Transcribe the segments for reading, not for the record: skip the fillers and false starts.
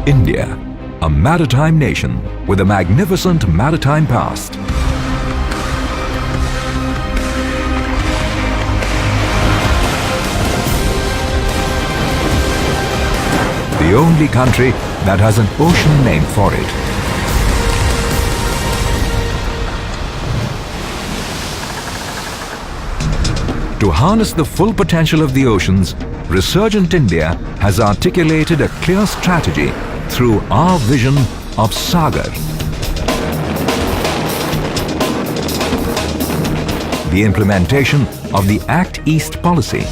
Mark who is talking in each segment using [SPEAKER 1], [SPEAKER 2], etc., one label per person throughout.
[SPEAKER 1] India, a maritime nation with a magnificent maritime past. The only country that has an ocean name for it. To harness the full potential of the oceans, Resurgent India has articulated a clear strategy through our vision of Sagar. The implementation of the Act East policy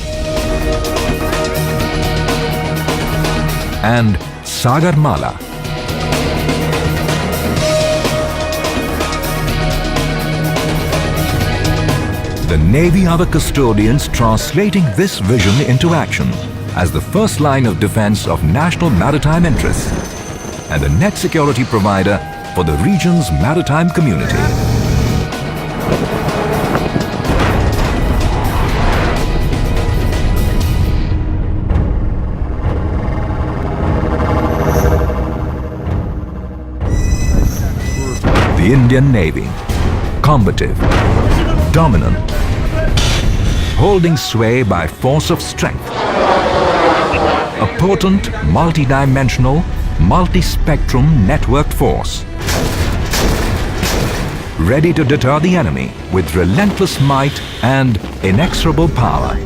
[SPEAKER 1] and Sagarmala. The Navy are the custodians translating this vision into action as the first line of defense of national maritime interests and a net security provider for the region's maritime community. The Indian Navy, combative, dominant, holding sway by force of strength. A potent, multi-dimensional, multi-spectrum networked force. Ready to deter the enemy with relentless might and inexorable power.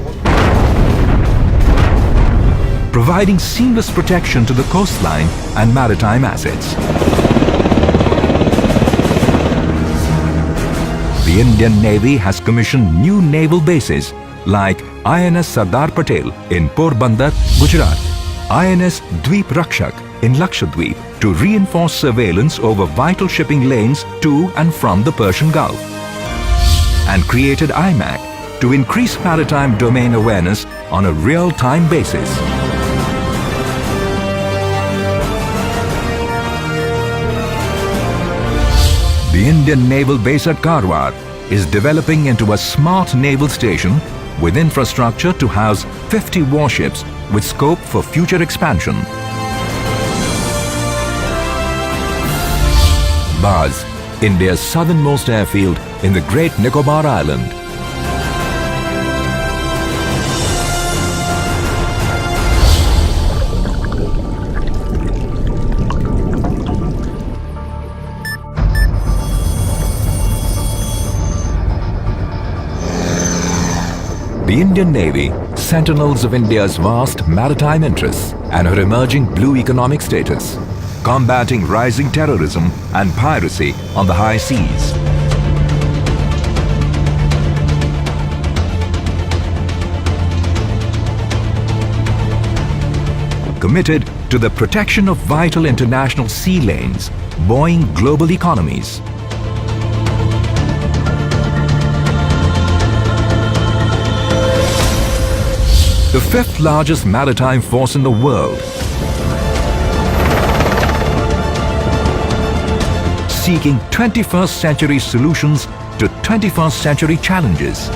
[SPEAKER 1] Providing seamless protection to the coastline and maritime assets. The Indian Navy has commissioned new naval bases like INS Sardar Patel in Porbandar, Gujarat, INS Dweep Rakshak in Lakshadweep to reinforce surveillance over vital shipping lanes to and from the Persian Gulf, and created IMAC to increase maritime domain awareness on a real-time basis. The Indian Naval Base at Karwar is developing into a smart naval station with infrastructure to house 50 warships with scope for future expansion. Baz, India's southernmost airfield in the Great Nicobar Island. The Indian Navy, sentinels of India's vast maritime interests and her emerging blue economic status, combating rising terrorism and piracy on the high seas. Committed to the protection of vital international sea lanes, buoying global economies. The fifth largest maritime force in the world, seeking 21st century solutions to 21st century challenges.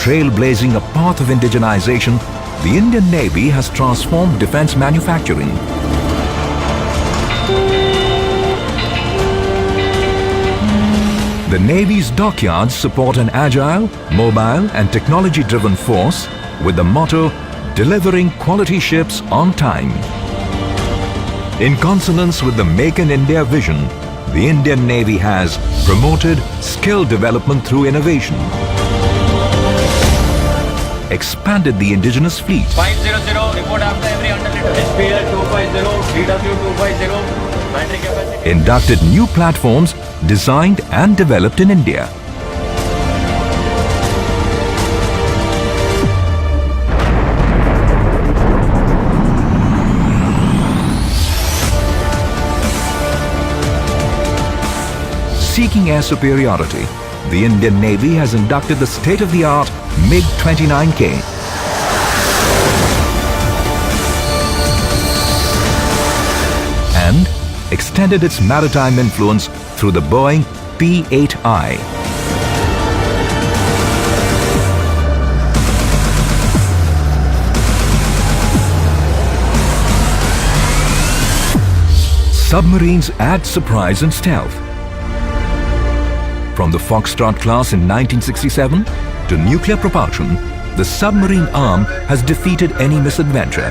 [SPEAKER 1] Trailblazing a path of indigenization, the Indian Navy has transformed defense manufacturing. The Navy's dockyards support an agile, mobile and technology-driven force with the motto, delivering quality ships on time. In consonance with the Make in India vision, the Indian Navy has promoted skill development through innovation, expanded the indigenous fleet,
[SPEAKER 2] 500, report after every 100 liters. SPL 250, DW 250, battery capacity.
[SPEAKER 1] inducted new platforms designed and developed in India. Seeking air superiority, the Indian Navy has inducted the state-of-the-art MiG-29K. And extended its maritime influence through the Boeing P-8I. submarines add surprise and stealth. From the Foxtrot class in 1967 to nuclear propulsion, the submarine arm has defeated any misadventure.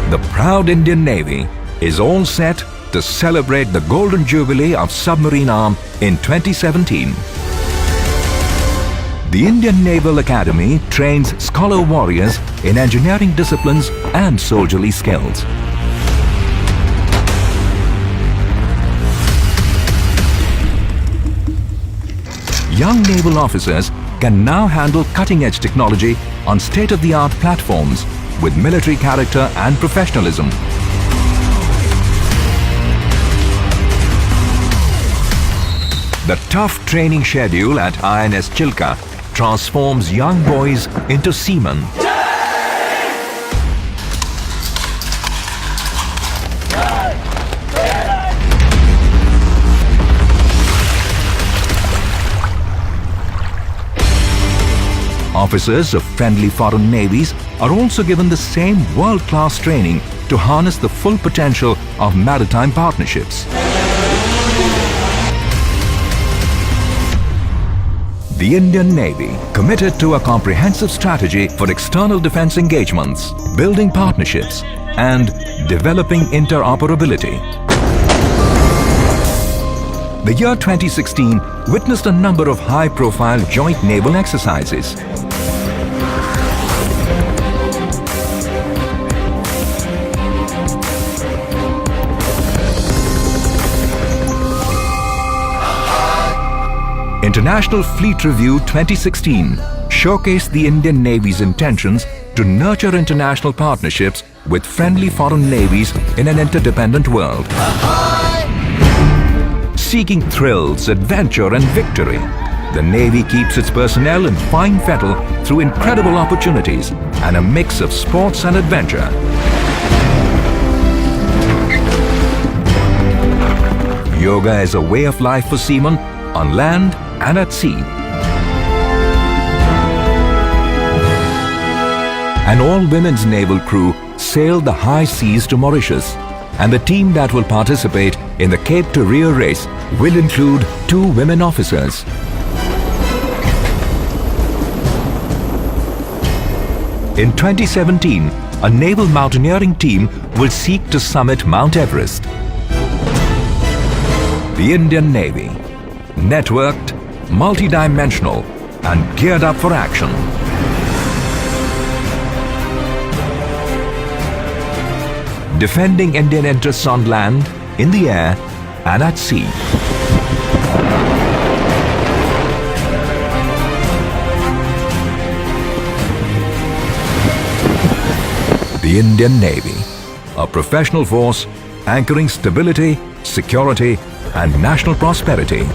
[SPEAKER 1] The proud Indian Navy is all set to celebrate the Golden Jubilee of Submarine Arm in 2017. The Indian Naval Academy trains scholar warriors in engineering disciplines and soldierly skills. Young naval officers can now handle cutting-edge technology on state-of-the-art platforms with military character and professionalism. The tough training schedule at INS Chilka transforms young boys into seamen. Officers of friendly foreign navies are also given the same world-class training to harness the full potential of maritime partnerships. The Indian Navy, committed to a comprehensive strategy for external defense engagements, building partnerships, and developing interoperability. The year 2016 witnessed a number of high-profile joint naval exercises. International Fleet Review 2016 showcased the Indian Navy's intentions to nurture international partnerships with friendly foreign navies in an interdependent world. Seeking thrills, adventure and victory, the Navy keeps its personnel in fine fettle through incredible opportunities and a mix of sports and adventure. Yoga is a way of life for seamen on land and at sea. An all-women's naval crew sailed the high seas to Mauritius, and the team that will participate in the Cape to Rio race will include 2 women officers. In 2017, a naval mountaineering team will seek to summit Mount Everest. The Indian Navy, networked, multi-dimensional and geared up for action. Defending Indian interests on land, in the air and at sea. The Indian Navy, a professional force anchoring stability, security and national prosperity.